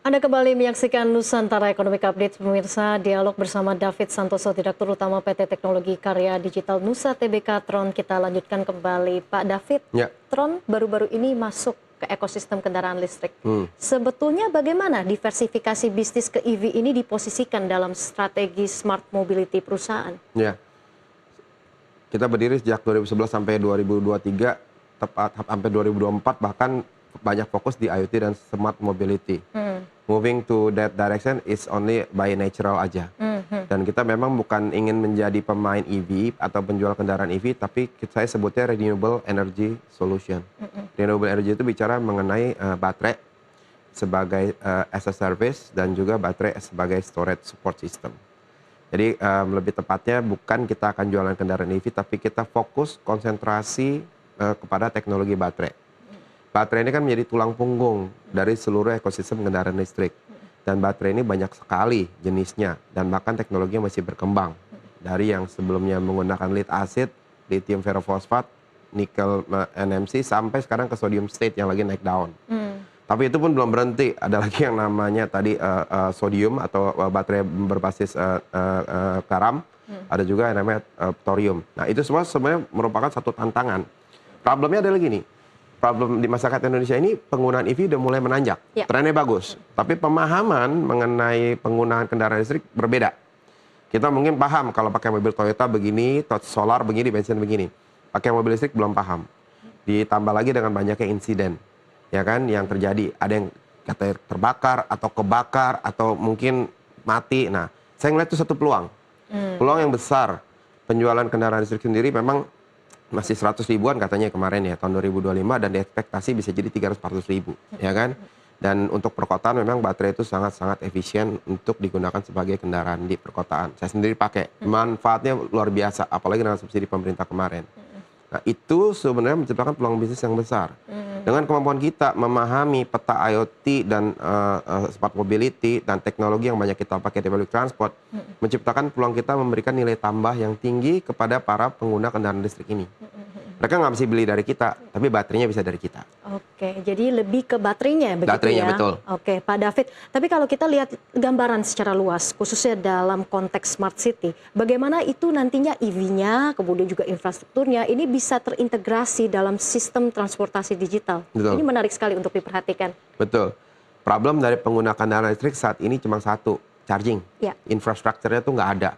Anda kembali menyaksikan Nusantara Economic Update, pemirsa. Dialog bersama David Santoso, Direktur Utama PT Teknologi Karya Digital Nusa Tbk Tron. Kita lanjutkan kembali, Pak David. Ya. Tron baru-baru ini masuk ke ekosistem kendaraan listrik. Sebetulnya bagaimana diversifikasi bisnis ke EV ini diposisikan dalam strategi smart mobility perusahaan? Ya, kita berdiri sejak 2011 sampai 2023, tepat sampai 2024 bahkan banyak fokus di IoT dan smart mobility. Moving to that direction is only by natural aja. Dan kita memang bukan ingin menjadi pemain EV atau penjual kendaraan EV, tapi saya sebutnya renewable energy solution. Renewable energy itu bicara mengenai baterai sebagai as a service dan juga baterai sebagai storage support system. Jadi lebih tepatnya bukan kita akan jualan kendaraan EV, tapi kita fokus konsentrasi kepada teknologi baterai. Baterai ini kan menjadi tulang punggung dari seluruh ekosistem kendaraan listrik. Dan baterai ini banyak sekali jenisnya dan bahkan teknologinya masih berkembang. Dari yang sebelumnya menggunakan lead acid, lithium ferrofosfat, nikel NMC, sampai sekarang ke sodium state yang lagi naik daun. Tapi itu pun belum berhenti. Ada lagi yang namanya tadi sodium atau baterai berbasis garam. Ada juga yang namanya thorium. Nah itu semua sebenarnya merupakan satu tantangan. Problemnya adalah gini. Problem di masyarakat Indonesia ini penggunaan EV udah mulai menanjak. Trennya bagus. Tapi pemahaman mengenai penggunaan kendaraan listrik berbeda. Kita mungkin paham kalau pakai mobil Toyota begini, solar begini, bensin begini. Pakai mobil listrik belum paham. Ditambah lagi dengan banyaknya insiden. Ya kan, yang terjadi. Ada yang katanya terbakar atau kebakar atau mungkin mati. Nah, saya ngeliat itu satu peluang. Peluang yang besar. Penjualan kendaraan listrik sendiri memang masih 100 ribuan katanya kemarin ya, tahun 2025, dan diekspektasi bisa jadi 300-400 ribu, ya kan? Dan untuk perkotaan memang baterai itu sangat-sangat efisien untuk digunakan sebagai kendaraan di perkotaan. Saya sendiri pakai, manfaatnya luar biasa, apalagi dengan subsidi pemerintah kemarin. Nah itu sebenarnya menciptakan peluang bisnis yang besar. Dengan kemampuan kita memahami peta IoT dan smart mobility dan teknologi yang banyak kita pakai di public transport, menciptakan peluang kita memberikan nilai tambah yang tinggi kepada para pengguna kendaraan listrik ini. Mereka nggak mesti beli dari kita, tapi baterainya bisa dari kita. Oke, jadi lebih ke baterainya begitu baterainya, ya? Betul. Oke, Pak David. Tapi kalau kita lihat gambaran secara luas, khususnya dalam konteks smart city, bagaimana itu nantinya EV-nya, kemudian juga infrastrukturnya, ini bisa terintegrasi dalam sistem transportasi digital. Betul. Ini menarik sekali untuk diperhatikan. Betul. Problem dari pengguna kendaraan listrik saat ini cuma satu, charging. Infrastrukturnya tuh nggak ada.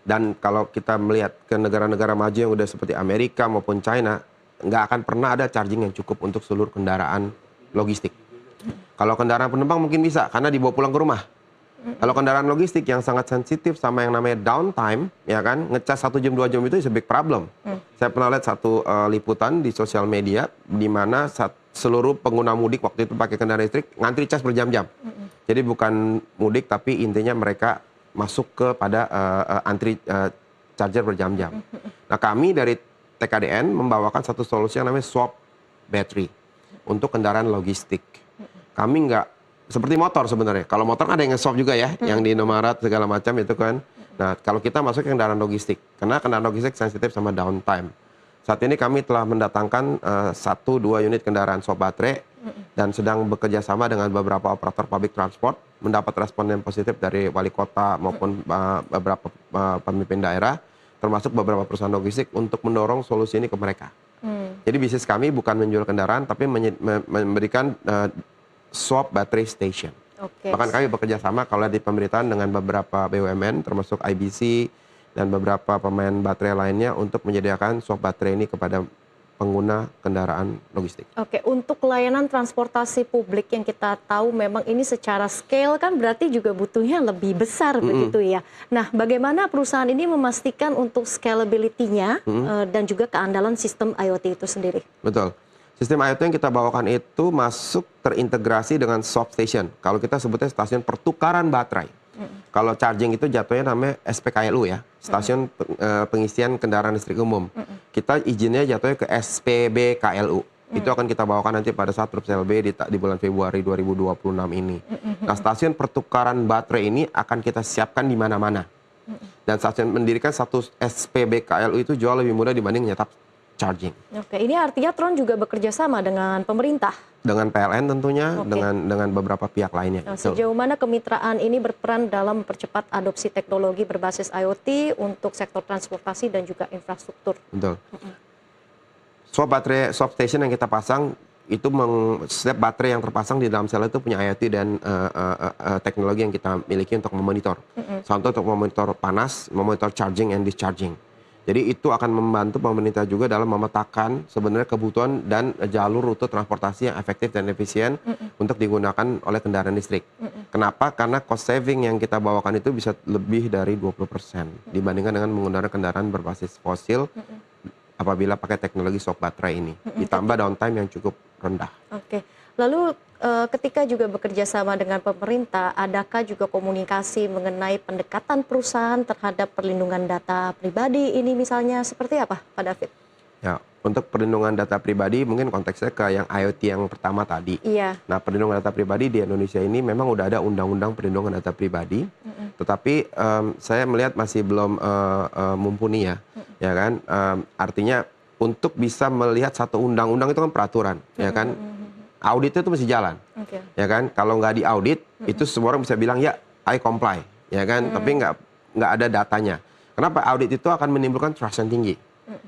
Dan kalau kita melihat ke negara-negara maju yang udah seperti Amerika maupun China, nggak akan pernah ada charging yang cukup untuk seluruh kendaraan logistik. Kalau kendaraan penumpang mungkin bisa, karena dibawa pulang ke rumah. Kalau kendaraan logistik yang sangat sensitif sama yang namanya downtime, ya kan, ngecas 1 jam 2 jam itu is a big problem. Saya pernah lihat satu liputan di sosial media, di mana seluruh pengguna mudik waktu itu pakai kendaraan listrik ngantri cas berjam-jam. Jadi bukan mudik, tapi intinya mereka masuk kepada antri charger berjam-jam. Nah kami dari TKDN membawakan satu solusi yang namanya swap battery untuk kendaraan logistik. Kami nggak seperti motor sebenarnya. Kalau motor ada yang nge-swap juga ya, yang di Indomaret segala macam itu kan. Nah kalau kita masuk ke kendaraan logistik, karena kendaraan logistik sensitif sama downtime. Saat ini kami telah mendatangkan 1-2 unit kendaraan swap baterai dan sedang bekerja sama dengan beberapa operator public transport, mendapat respon yang positif dari wali kota maupun beberapa pemimpin daerah, termasuk beberapa perusahaan logistik untuk mendorong solusi ini ke mereka. Jadi bisnis kami bukan menjual kendaraan, tapi memberikan swap battery station. Bahkan kami bekerja sama kalau di pemerintahan dengan beberapa BUMN, termasuk IBC, dan beberapa pemain baterai lainnya untuk menyediakan swap baterai ini kepada pengguna kendaraan logistik. Oke, untuk layanan transportasi publik yang kita tahu memang ini secara scale kan berarti juga butuhnya lebih besar begitu ya. Nah, bagaimana perusahaan ini memastikan untuk scalability-nya dan juga keandalan sistem IoT itu sendiri? Betul. Sistem IoT yang kita bawakan itu masuk terintegrasi dengan swap station. Kalau kita sebutnya stasiun pertukaran baterai. Kalau charging itu jatuhnya namanya SPKLU ya, stasiun pengisian kendaraan listrik umum. Kita izinnya jatuhnya ke SPBKLU. Itu akan kita bawakan nanti pada saat TRUPS LB di bulan Februari 2026 ini. Nah, stasiun pertukaran baterai ini akan kita siapkan di mana-mana. Dan stasiun mendirikan satu SPBKLU itu jauh lebih mudah dibanding nyetap charging. Oke, ini artinya Tron juga bekerja sama dengan pemerintah. Dengan PLN tentunya, Oke. dengan beberapa pihak lainnya. Nah, Betul. sejauh mana kemitraan ini berperan dalam mempercepat adopsi teknologi berbasis IoT untuk sektor transportasi dan juga infrastruktur? Betul. Swap station yang kita pasang itu setiap baterai yang terpasang di dalam sel itu punya IoT dan teknologi yang kita miliki untuk memonitor. Contoh untuk memonitor panas, memonitor charging and discharging. Jadi itu akan membantu pemerintah juga dalam memetakan sebenarnya kebutuhan dan jalur rute transportasi yang efektif dan efisien untuk digunakan oleh kendaraan listrik. Kenapa? Karena cost saving yang kita bawakan itu bisa lebih dari 20% dibandingkan dengan menggunakan kendaraan berbasis fosil apabila pakai teknologi swap baterai ini. Ditambah downtime yang cukup rendah. Oke, lalu ketika juga bekerja sama dengan pemerintah, adakah juga komunikasi mengenai pendekatan perusahaan terhadap perlindungan data pribadi ini misalnya seperti apa, Pak David? Ya, untuk perlindungan data pribadi mungkin konteksnya ke yang IoT yang pertama tadi. Iya. Nah, perlindungan data pribadi di Indonesia ini memang udah ada undang-undang perlindungan data pribadi, tetapi saya melihat masih belum mumpuni ya, ya kan? Artinya untuk bisa melihat satu undang-undang itu kan peraturan, ya kan? Auditnya itu masih jalan, ya kan? Kalau nggak diaudit, itu semua orang bisa bilang ya, I comply, ya kan? Tapi nggak ada datanya. Kenapa? Audit itu akan menimbulkan trust yang tinggi,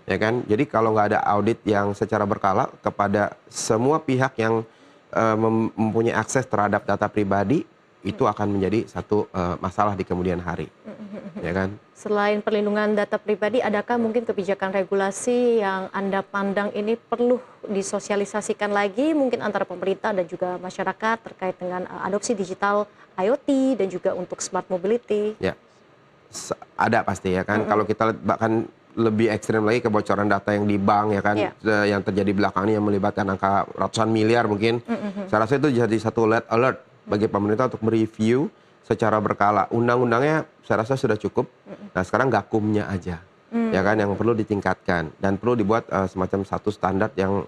ya kan? Jadi kalau nggak ada audit yang secara berkala kepada semua pihak yang mempunyai akses terhadap data pribadi, itu akan menjadi satu masalah di kemudian hari, ya kan? Selain perlindungan data pribadi, adakah mungkin kebijakan regulasi yang Anda pandang ini perlu disosialisasikan lagi mungkin antara pemerintah dan juga masyarakat terkait dengan adopsi digital IoT dan juga untuk smart mobility? Ya, ada pasti ya kan. Kalau kita lihat bahkan lebih ekstrim lagi kebocoran data yang di bank ya kan, yang terjadi belakangan ini yang melibatkan angka ratusan miliar mungkin. Saya rasa itu jadi satu alert bagi pemerintah untuk mereview secara berkala. Undang-undangnya saya rasa sudah cukup. Nah sekarang gakumnya aja, ya kan, yang perlu ditingkatkan dan perlu dibuat semacam satu standar yang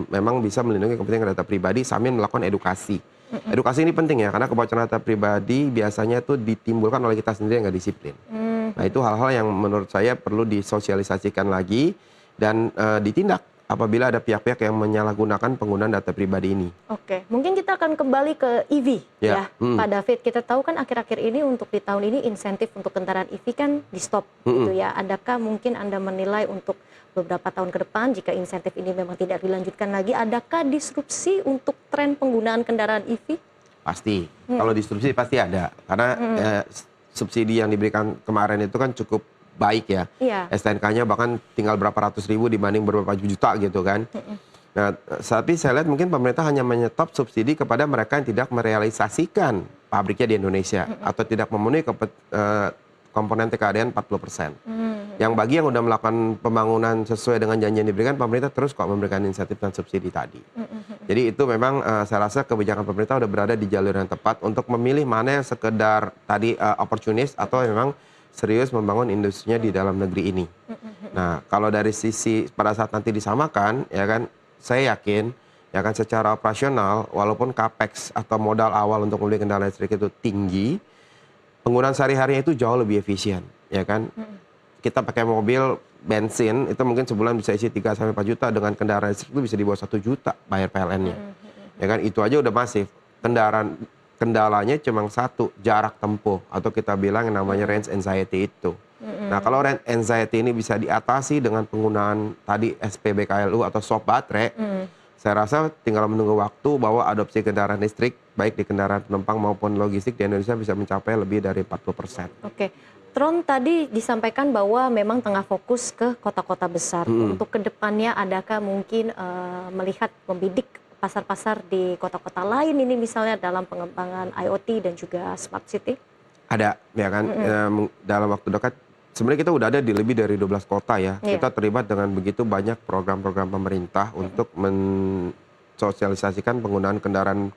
memang bisa melindungi kepentingan data pribadi sambil melakukan edukasi. Edukasi ini penting ya, karena kebocoran data pribadi biasanya itu ditimbulkan oleh kita sendiri yang nggak disiplin. Nah itu hal-hal yang menurut saya perlu disosialisasikan lagi dan ditindak apabila ada pihak-pihak yang menyalahgunakan penggunaan data pribadi ini. Oke, mungkin kita akan kembali ke EV ya, Pak David. Kita tahu kan akhir-akhir ini untuk di tahun ini insentif untuk kendaraan EV kan di stop gitu ya. Adakah mungkin Anda menilai untuk beberapa tahun ke depan jika insentif ini memang tidak dilanjutkan lagi, adakah disrupsi untuk tren penggunaan kendaraan EV? Pasti, kalau disrupsi pasti ada, karena subsidi yang diberikan kemarin itu kan cukup baik ya. STNK-nya bahkan tinggal berapa ratus ribu dibanding beberapa juta gitu kan. Nah, tapi saya lihat mungkin pemerintah hanya menyetop subsidi kepada mereka yang tidak merealisasikan pabriknya di Indonesia atau tidak memenuhi komponen TKDN 40%. Yang bagi yang sudah melakukan pembangunan sesuai dengan janji yang diberikan, pemerintah terus kok memberikan insentif dan subsidi tadi. Jadi itu memang saya rasa kebijakan pemerintah sudah berada di jalur yang tepat untuk memilih mana yang sekedar tadi opportunis atau memang serius membangun industrinya di dalam negeri ini. Nah, kalau dari sisi pada saat nanti disamakan, ya kan, saya yakin, ya kan, secara operasional, walaupun capex atau modal awal untuk membeli kendaraan listrik itu tinggi, penggunaan sehari-harinya itu jauh lebih efisien, ya kan. Kita pakai mobil bensin itu mungkin sebulan bisa isi 3-4 juta, dengan kendaraan listrik itu bisa di bawah 1 juta bayar PLN-nya, ya kan. Itu aja udah masif. Kendalanya cuma satu, jarak tempuh atau kita bilang yang namanya range anxiety itu. Nah, kalau range anxiety ini bisa diatasi dengan penggunaan tadi SPBKLU atau swap baterai, saya rasa tinggal menunggu waktu bahwa adopsi kendaraan listrik baik di kendaraan penumpang maupun logistik di Indonesia bisa mencapai lebih dari 40%. Oke. Tron tadi disampaikan bahwa memang tengah fokus ke kota-kota besar. Untuk kedepannya adakah mungkin melihat membidik pasar-pasar di kota-kota lain ini misalnya dalam pengembangan IoT dan juga smart city? Ada, ya kan. Dalam waktu dekat sebenarnya kita udah ada di lebih dari 12 kota ya. Kita terlibat dengan begitu banyak program-program pemerintah untuk mensosialisasikan penggunaan kendaraan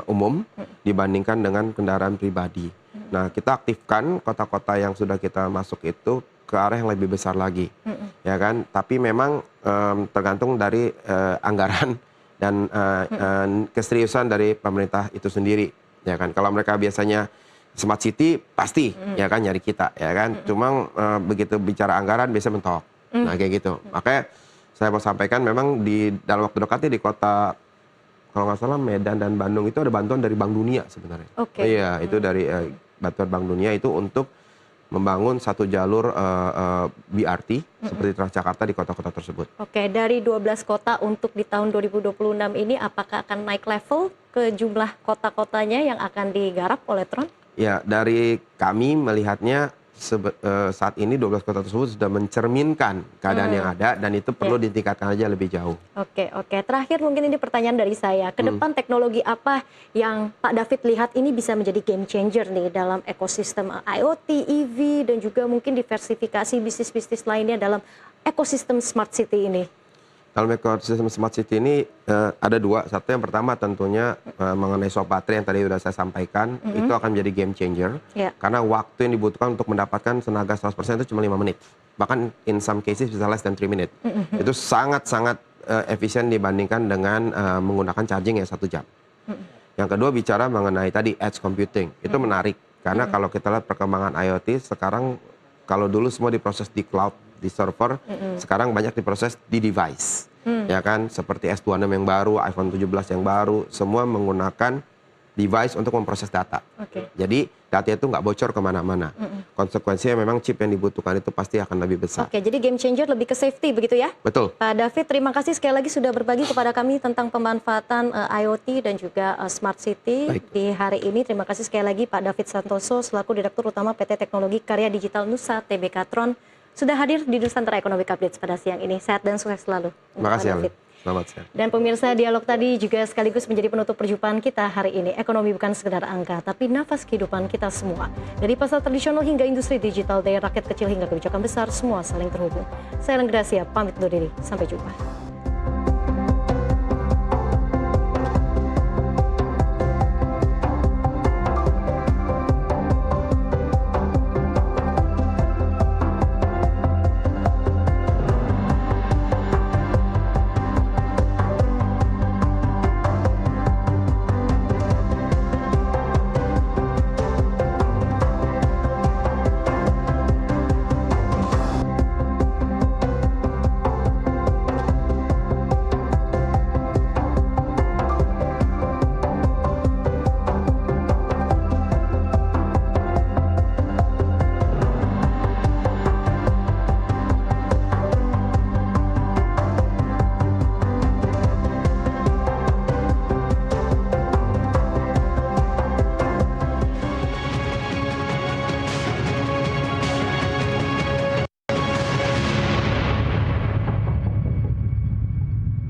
umum dibandingkan dengan kendaraan pribadi. Nah, kita aktifkan kota-kota yang sudah kita masuk itu ke arah yang lebih besar lagi, ya kan. Tapi memang tergantung dari anggaran dan keseriusan dari pemerintah itu sendiri, ya kan. Kalau mereka biasanya smart city pasti ya kan nyari kita, ya kan. Cuma begitu bicara anggaran biasa mentok. Nah, kayak gitu. Makanya saya mau sampaikan memang di dalam waktu dekat di kota, kalau nggak salah Medan dan Bandung itu ada bantuan dari Bank Dunia sebenarnya. Oke. Iya, itu dari bantuan Bank Dunia itu untuk membangun satu jalur BRT seperti Transjakarta di kota-kota tersebut. Oke, dari 12 kota untuk di tahun 2026 ini apakah akan naik level ke jumlah kota-kotanya yang akan digarap oleh Tron? Ya, dari kami melihatnya saat ini 12 kota tersebut sudah mencerminkan keadaan yang ada dan itu perlu ditingkatkan aja lebih jauh. Oke. Terakhir mungkin ini pertanyaan dari saya. Ke depan teknologi apa yang Pak David lihat ini bisa menjadi game changer nih dalam ekosistem IoT, EV, dan juga mungkin diversifikasi bisnis-bisnis lainnya dalam ekosistem smart city ini? Dalam ekosistem smart city ini ada dua. Satu yang pertama tentunya mengenai swap baterai yang tadi sudah saya sampaikan, itu akan menjadi game changer. Karena waktu yang dibutuhkan untuk mendapatkan tenaga 100% itu cuma 5 menit. Bahkan in some cases bisa less than 3 menit. Itu sangat-sangat efisien dibandingkan dengan menggunakan charging yang 1 jam. Yang kedua bicara mengenai tadi edge computing. Itu menarik. Karena kalau kita lihat perkembangan IoT sekarang, kalau dulu semua diproses di cloud, di server, sekarang banyak diproses di device, ya kan, seperti S26 yang baru, iPhone 17 yang baru, semua menggunakan device untuk memproses data. Jadi data itu nggak bocor kemana-mana. Konsekuensinya memang chip yang dibutuhkan itu pasti akan lebih besar. Jadi game changer lebih ke safety begitu ya? Betul. Pak David, terima kasih sekali lagi sudah berbagi kepada kami tentang pemanfaatan IoT dan juga Smart City di hari ini. Terima kasih sekali lagi Pak David Santoso selaku Direktur Utama PT Teknologi Karya Digital Nusa Tbk Tron sudah hadir di Nusantara Economic Updates pada siang ini. Sehat dan sukses selalu. Terima kasih, David. Selamat siang. Dan pemirsa, dialog tadi juga sekaligus menjadi penutup perjumpaan kita hari ini. Ekonomi bukan sekedar angka, tapi nafas kehidupan kita semua. Dari pasar tradisional hingga industri digital, dari rakyat kecil hingga kebijakan besar, semua saling terhubung. Saya Lenggrasia, pamit undur diri. Sampai jumpa.